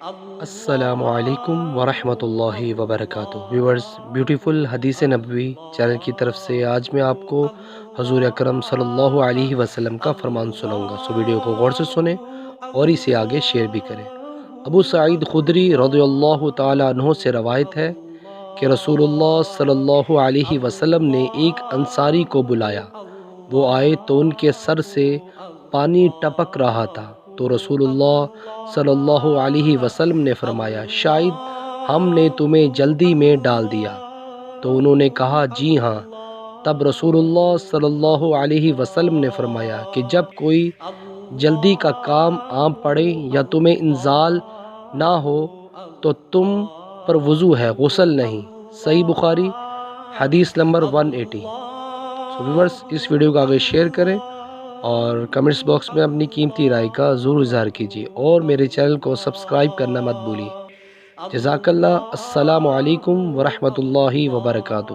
السلام علیکم ورحمۃ اللہ وبرکاتہ ویورز، بیوٹیفل حدیث نبوی چینل کی طرف سے آج میں آپ کو حضور اکرم صلی اللہ علیہ وسلم کا فرمان سناؤں گا، سو ویڈیو کو غور سے سنیں اور اسے آگے شیئر بھی کریں۔ ابو سعید خدری رضی اللہ تعالیٰ عنہ سے روایت ہے کہ رسول اللہ صلی اللہ علیہ وسلم نے ایک انصاری کو بلایا۔ وہ آئے تو ان کے سر سے پانی ٹپک رہا تھا، تو رسول اللہ صلی اللہ علیہ وسلم نے فرمایا، شاید ہم نے تمہیں جلدی میں ڈال دیا؟ تو انہوں نے کہا، جی ہاں۔ تب رسول اللہ صلی اللہ علیہ وسلم نے فرمایا کہ جب کوئی جلدی کا کام آن پڑے یا تمہیں انزال نہ ہو تو تم پر وضو ہے، غسل نہیں۔ صحیح بخاری حدیث نمبر 180۔ سو ویورز، اس ویڈیو کو آگے شیئر کریں اور کمنٹس باکس میں اپنی قیمتی رائے کا ضرور اظہار کیجیے اور میرے چینل کو سبسکرائب کرنا مت بھولیے۔ جزاک اللہ۔ السلام علیکم ورحمۃ اللہ وبرکاتہ۔